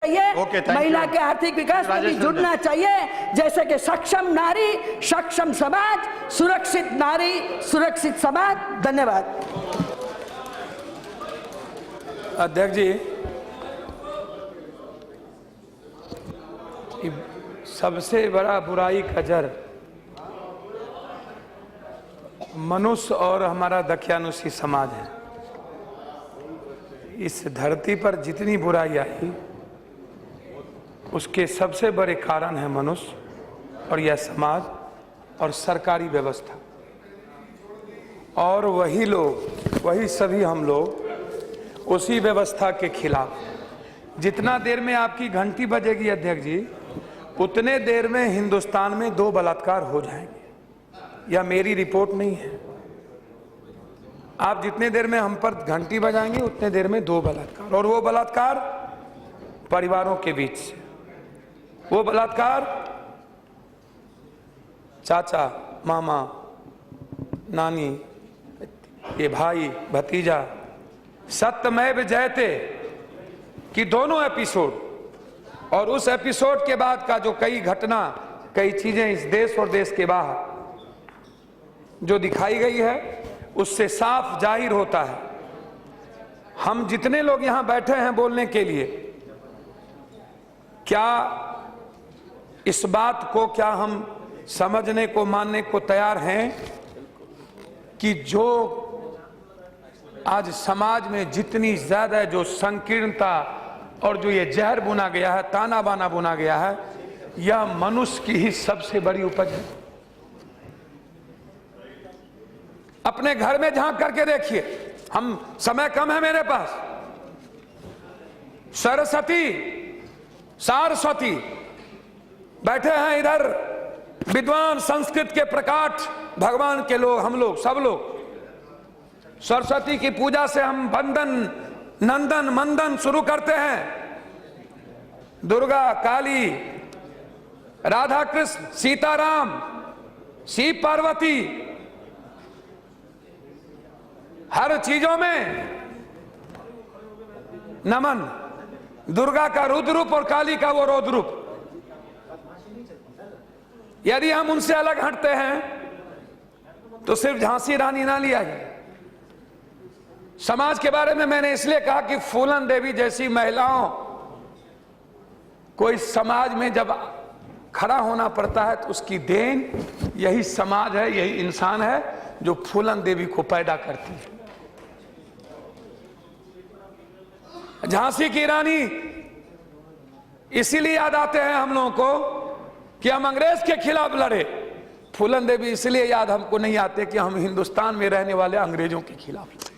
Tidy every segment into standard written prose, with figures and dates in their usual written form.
चाहिए, महिला के आर्थिक विकास में भी जुड़ना चाहिए। जैसे कि सक्षम नारी सक्षम समाज, सुरक्षित नारी सुरक्षित समाज। धन्यवाद। अध्यक्ष जी, सबसे बड़ा बुराई का जड़ मनुष्य और हमारा दकियानुसी समाज है। इस धरती पर जितनी बुराई आई उसके सबसे बड़े कारण है मनुष्य और यह समाज और सरकारी व्यवस्था। और वही लोग, वही सभी हम लोग उसी व्यवस्था के खिलाफ। जितना देर में आपकी घंटी बजेगी अध्यक्ष जी, उतने देर में हिंदुस्तान में 2 बलात्कार हो जाएंगे। यह मेरी रिपोर्ट नहीं है। आप जितने देर में हम पर घंटी बजाएंगे उतने देर में 2 बलात्कार, और वो बलात्कार परिवारों के बीच से, वो बलात्कार चाचा मामा नानी ये भाई भतीजा, सत्यमेव जयते कि दोनों एपिसोड, और उस एपिसोड के बाद का जो कई घटना, कई चीजें इस देश और देश के बाहर जो दिखाई गई है, उससे साफ जाहिर होता है। हम जितने लोग यहां बैठे हैं बोलने के लिए, क्या इस बात को क्या हम समझने को मानने को तैयार हैं कि जो आज समाज में जितनी ज्यादा जो संकीर्णता और जो ये जहर बुना गया है, ताना बाना बुना गया है, यह मनुष्य की ही सबसे बड़ी उपज है। अपने घर में झांक करके देखिए। हम समय कम है मेरे पास। सारस्वती बैठे हैं इधर, विद्वान संस्कृत के प्रकाट भगवान के लोग, हम लोग सब लोग। सरस्वती की पूजा से हम वंदन नंदन मंदन शुरू करते हैं। दुर्गा काली राधा कृष्ण सीताराम शिव पार्वती, हर चीजों में नमन। दुर्गा का रुद्र रूप और काली का वो रौद्र रूप। यदि हम उनसे अलग हटते हैं तो सिर्फ झांसी रानी ना लिया जाए। समाज के बारे में मैंने इसलिए कहा कि फूलन देवी जैसी महिलाओं को इस समाज में जब खड़ा होना पड़ता है तो उसकी देन यही समाज है, यही इंसान है जो फूलन देवी को पैदा करती है। झांसी की रानी इसीलिए याद आते हैं हम लोगों को कि हम अंग्रेज के खिलाफ लड़े। फूलन देवी इसलिए याद हमको नहीं आते कि हम हिंदुस्तान में रहने वाले अंग्रेजों के खिलाफ लड़े।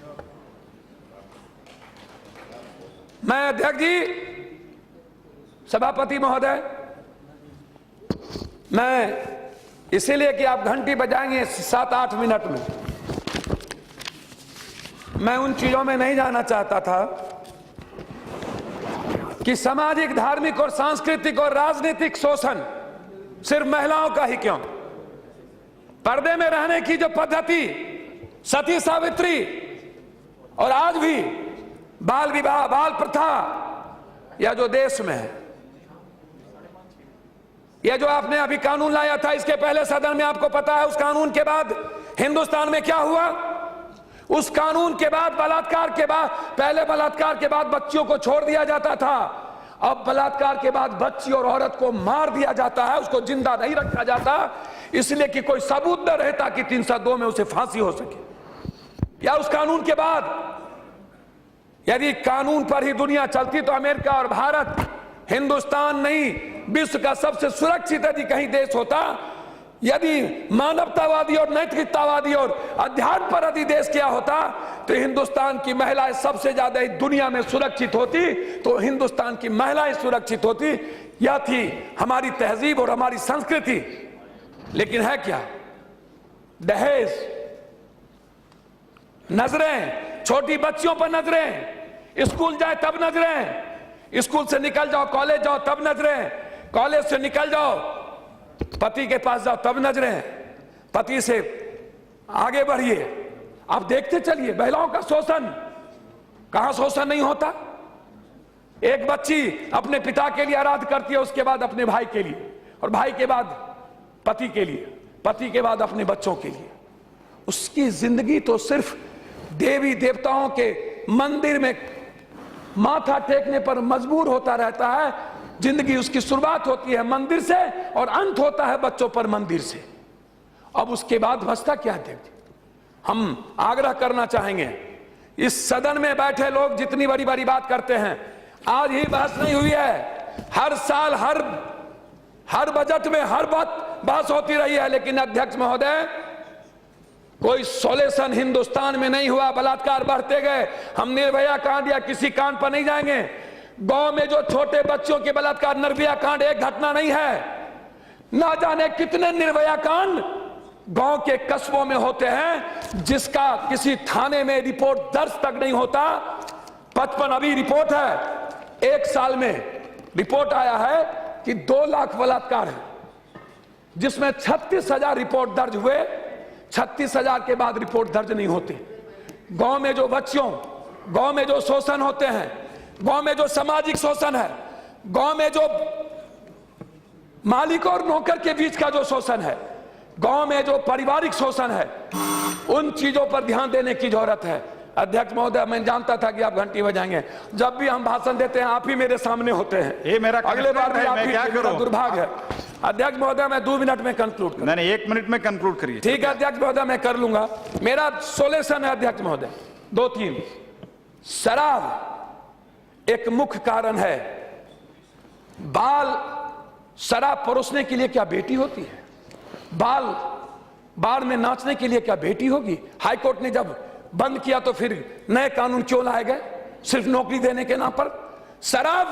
मैं अध्यक्ष जी, सभापति महोदय, मैं इसीलिए कि आप घंटी बजाएंगे 7-8 मिनट में, मैं उन चीजों में नहीं जाना चाहता था कि सामाजिक, धार्मिक और सांस्कृतिक और राजनीतिक शोषण सिर्फ महिलाओं का ही क्यों। पर्दे में रहने की जो पद्धति, सती सावित्री, और आज भी बाल विवाह, बाल प्रथा, यह जो देश में है, यह जो आपने अभी कानून लाया था, इसके पहले सदन में आपको पता है उस कानून के बाद हिंदुस्तान में क्या हुआ। उस कानून के बाद बलात्कार के बाद, पहले बलात्कार के बाद बच्चियों को छोड़ दिया जाता था, अब बलात्कार के बाद बच्ची और औरत को मार दिया जाता है, उसको जिंदा नहीं रखा जाता, इसलिए कि कोई सबूत न रहता कि 302 में उसे फांसी हो सके। या उस कानून के बाद यदि कानून पर ही दुनिया चलती तो अमेरिका और भारत, हिंदुस्तान नहीं, विश्व का सबसे सुरक्षित यदि कहीं देश होता, यदि मानवतावादी और नैतिकतावादी और अध्यात्म पर यदि देश क्या होता, तो हिंदुस्तान की महिलाएं सबसे ज्यादा दुनिया में सुरक्षित होती, तो हिंदुस्तान की महिलाएं सुरक्षित होती। यह थी हमारी तहजीब और हमारी संस्कृति। लेकिन है क्या? दहेज, नजरें, छोटी बच्चियों पर नजरें, स्कूल जाए तब नजरें, स्कूल से निकल जाओ, कॉलेज जाओ तब नजरें, कॉलेज से निकल जाओ, पति के पास जाओ तब नजरें, पति से आगे बढ़िए। आप देखते चलिए महिलाओं का शोषण, कहां शोषण नहीं होता। एक बच्ची अपने पिता के लिए आराध करती है, उसके बाद अपने भाई के लिए, और भाई के बाद पति के लिए, पति के बाद अपने बच्चों के लिए। उसकी जिंदगी तो सिर्फ देवी देवताओं के मंदिर में माथा टेकने पर मजबूर होता रहता है। जिंदगी उसकी शुरुआत होती है मंदिर से और अंत होता है बच्चों पर मंदिर से। अब उसके बाद बचता क्या है? हम आग्रह करना चाहेंगे, इस सदन में बैठे लोग जितनी बड़ी बड़ी बात करते हैं, आज ही बहस नहीं हुई है, हर साल हर बजट में हर बात बहस होती रही है, लेकिन अध्यक्ष महोदय कोई सॉल्यूशन हिंदुस्तान में नहीं हुआ। बलात्कार बढ़ते गए। हम निर्भया कांड या किसी कांड पर नहीं जाएंगे। गांव में जो छोटे बच्चों के बलात्कार, निर्भया कांड एक घटना नहीं है, ना जाने कितने निर्भया कांड गांव के कस्बों में होते हैं, जिसका किसी थाने में रिपोर्ट दर्ज तक नहीं होता। 55 अभी रिपोर्ट है, एक साल में रिपोर्ट आया है कि 2 लाख बलात्कार है, जिसमें 36,000 रिपोर्ट दर्ज हुए। 36,000 के बाद रिपोर्ट दर्ज नहीं होती। गांव में जो बच्चों, गांव में जो शोषण होते हैं, गांव में जो सामाजिक शोषण है, गांव में जो मालिक और नौकर के बीच का जो शोषण है, गांव में जो पारिवारिक शोषण है, उन चीजों पर ध्यान देने की जरूरत है। अध्यक्ष महोदय, मैं जानता था कि आप घंटी बजाएंगे। जब भी हम भाषण देते हैं आप ही मेरे सामने होते हैं। ये मेरा अगले बार भी आप मैं ही, क्या मेरा करूं? दुर्भाग्य है। अध्यक्ष महोदय, मैं 2 मिनट में कंक्लूड करूं। नहीं, 1 मिनट में कंक्लूड करिए। ठीक है अध्यक्ष महोदय, मैं कर लूंगा। मेरा सोल्यूशन है अध्यक्ष महोदय, 2-3। शराब एक मुख्य कारण है। शराब परोसने के लिए क्या बेटी होती है? बार में नाचने के लिए क्या बेटी होगी? हाईकोर्ट ने जब बंद किया तो फिर नए कानून क्यों लाए गए? सिर्फ नौकरी देने के नाम पर। शराब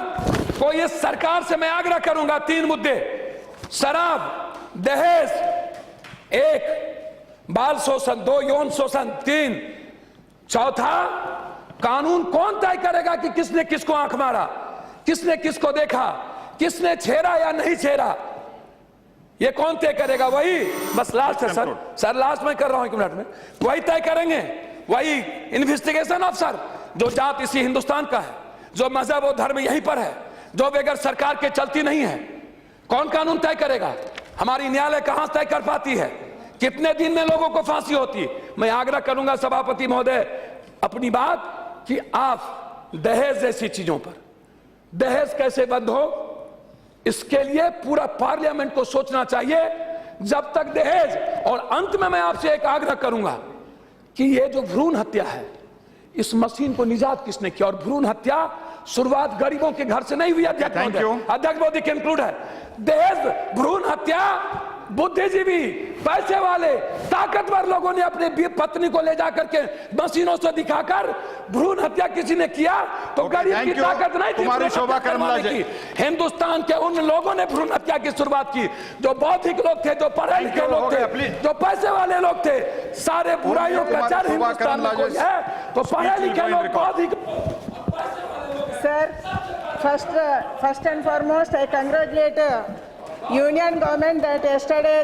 को ये सरकार से मैं आग्रह करूंगा, 3 मुद्दे: शराब, दहेज 1, बाल शोषण 2, यौन शोषण 3, चौथा कानून कौन तय करेगा कि किसने किसको आंख मारा, किसने किसको देखा, किसने छेड़ा या नहीं छेड़ा, ये कौन तय करेगा? वही, बस लास्ट है सर लास्ट में कर रहा हूं 1 मिनट में, वही तय करेंगे। वही इन्वेस्टिगेशन ऑफिसर, जो जात इसी हिंदुस्तान का है, जो मजहब और धर्म यहीं पर है, जो बगैर सरकार के चलती नहीं है, कौन कानून तय करेगा? हमारी न्यायालय कहां तय कर पाती है? कितने दिन में लोगों को फांसी होती है? मैं आग्रह करूंगा सभापति महोदय अपनी बात कि आप दहेज जैसी चीजों पर, दहेज कैसे बंद हो, इसके लिए पूरा पार्लियामेंट को सोचना चाहिए जब तक दहेज। और अंत में मैं आपसे एक आग्रह करूंगा कि ये जो भ्रूण हत्या है, इस मशीन को निजात किसने किया? और भ्रूण हत्या शुरुआत गरीबों के घर से नहीं हुई। अध्यक्ष मोदी कंक्लूड है, दहेज, भ्रूण हत्या बुद्धिजीवी, पैसे वाले, ताकतवर लोगों ने अपने पत्नी को ले जाकर के मशीनों से दिखाकर भ्रूण हत्या किसी ने किया तो गरीब की ताकत नहीं थी। हिंदुस्तान के उन लोगों ने भ्रूण हत्या की शुरुआत की जो बौद्धिक लोग थे, जो पढ़े लिखे लोग थे, जो पैसे वाले लोग थे। सारे बुराइयों का जड़ हिंदुस्तान में कोई है तो पढ़े लिखे लोग, बौद्धिक। Sir, first and foremost, I congratulate Union government that yesterday